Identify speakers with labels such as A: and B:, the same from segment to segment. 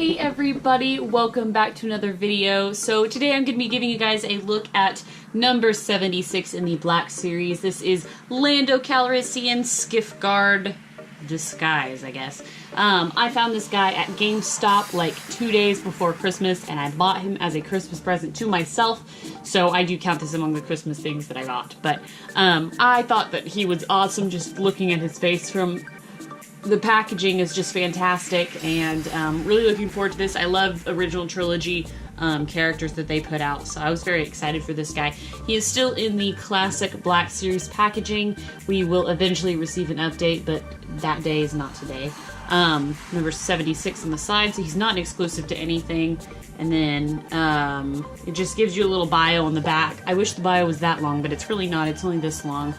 A: Hey everybody, welcome back to another video. So today I'm going to be giving you guys a look at number 76 in the Black series. This is Lando Calrissian Skiff Guard Disguise, I guess. I found this guy at GameStop like 2 days before Christmas, and I bought him as a Christmas present to myself, so I do count this among the Christmas things that I got. But I thought that he was awesome. Just looking at his face from the packaging is just fantastic, and really looking forward to this. I love original trilogy characters that they put out, so I was very excited for this guy. He is still in the classic Black Series packaging. We will eventually receive an update, but that day is not today. Number 76 on the side, so he's not an exclusive to anything. And then it just gives you a little bio on the back. I wish the bio was that long, but it's really not. It's only this long.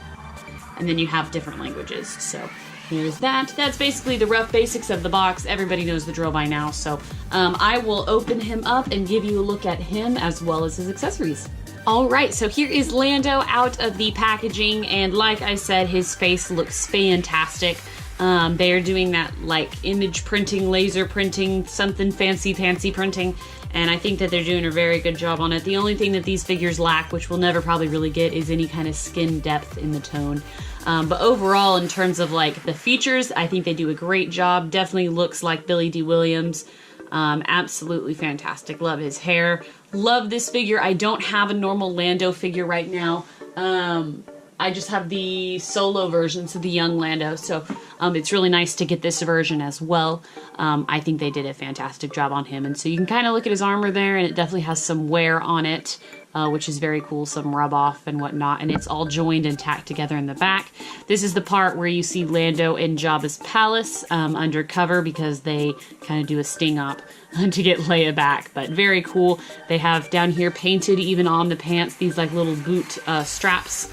A: And then you have different languages, so here's that. That's basically the rough basics of the box. Everybody knows the drill by now, so I will open him up and give you a look at him as well as his accessories. Alright, so here is Lando out of the packaging, and like I said, his face looks fantastic. They are doing that like image printing, laser printing, something fancy printing, and I think that they're doing a very good job on it. The only thing that these figures lack, which we'll never probably really get, is any kind of skin depth in the tone. But overall, in terms of like the features, I think they do a great job. Definitely looks like Billy D. Williams. Absolutely fantastic. Love his hair. Love this figure. I don't have a normal Lando figure right now. I just have the solo version, so the young Lando, so it's really nice to get this version as well. I think they did a fantastic job on him, and so you can kind of look at his armor there, and it definitely has some wear on it, which is very cool, some rub off and whatnot, and it's all joined and tacked together in the back. This is the part where you see Lando in Jabba's palace undercover, because they kind of do a sting op to get Leia back, but very cool. They have down here painted even on the pants these like little boot straps.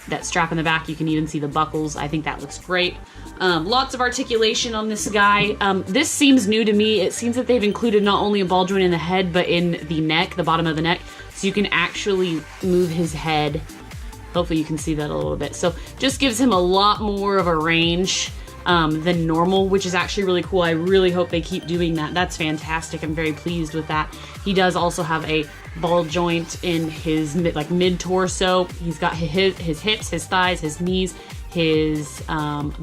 A: That strap in the back, you can even see the buckles. I think that looks great. Lots of articulation on this guy. This seems new to me. It seems that they've included not only a ball joint in the head, but in the neck, the bottom of the neck, so you can actually move his head. Hopefully you can see that a little bit. So just gives him a lot more of a range than normal, which is actually really cool. I really hope they keep doing that. That's fantastic. I'm very pleased with that. He does also have a ball joint in his mid-torso. He's got his hips, his thighs, his knees, his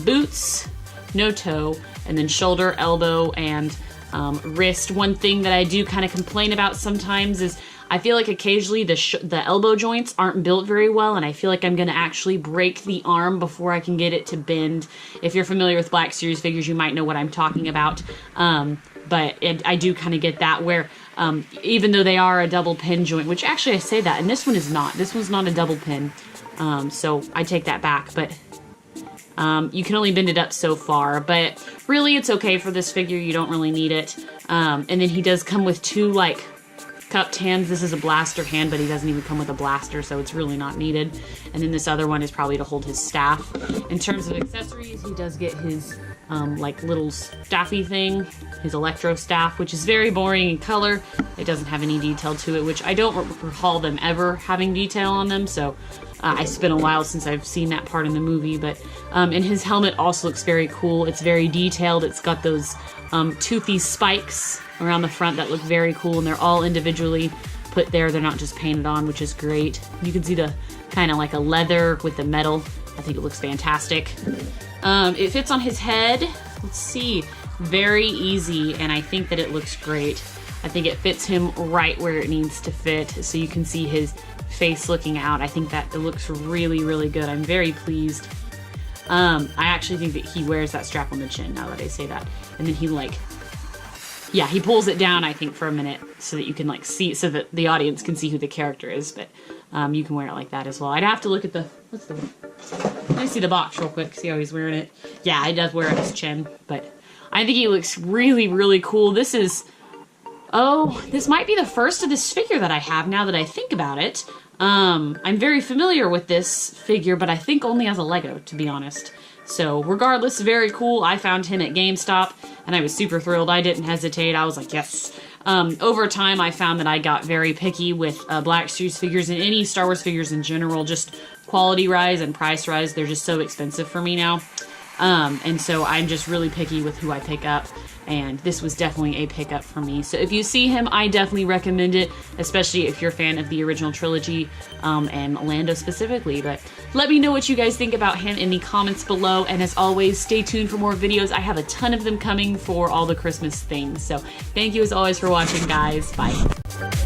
A: boots, no toe, and then shoulder, elbow, and wrist. One thing that I do kind of complain about sometimes is I feel like occasionally the elbow joints aren't built very well, and I feel like I'm going to actually break the arm before I can get it to bend. If you're familiar with Black Series figures, you might know what I'm talking about. But I do kind of get that where even though they are a double pin joint, which actually I say that, and this one is not. This one's not a double pin, so I take that back. But you can only bend it up so far, but really it's okay for this figure. You don't really need it. And then he does come with two like cupped hands. This is a blaster hand, but he doesn't even come with a blaster, so it's really not needed. And then this other one is probably to hold his staff. In terms of accessories, he does get his like little staffy thing, his electro staff, which is very boring in color. It doesn't have any detail to it, which I don't recall them ever having detail on them, so it's been a while since I've seen that part in the movie. But and his helmet also looks very cool. It's very detailed. It's got those toothy spikes around the front that look very cool, and they're all individually put there. They're not just painted on, which is great. You can see the kind of like a leather with the metal. I think it looks fantastic. It fits on his head. Let's see. Very easy, and I think that it looks great. I think it fits him right where it needs to fit, so you can see his face looking out. I think that it looks really, really good. I'm very pleased. I actually think that he wears that strap on the chin, now that I say that. And then he pulls it down, I think, for a minute so that you can like see, so that the audience can see who the character is, but you can wear it like that as well. I'd have to look at let me see the box real quick, see how he's wearing it. Yeah, he does wear it on his chin, but I think he looks really, really cool. This might be the first of this figure that I have, now that I think about it. I'm very familiar with this figure, but I think only as a Lego, to be honest. So regardless, very cool. I found him at GameStop, and I was super thrilled. I didn't hesitate. I was like, yes. Over time, I found that I got very picky with Black Series figures and any Star Wars figures in general. Just quality-rise and price-rise, they're just so expensive for me now. And so I'm just really picky with who I pick up. and this was definitely a pickup for me. So if you see him, I definitely recommend it, especially if you're a fan of the original trilogy, and Lando specifically. But let me know what you guys think about him in the comments below, and as always, stay tuned for more videos. I have a ton of them coming for all the Christmas things. So thank you as always for watching, guys. Bye.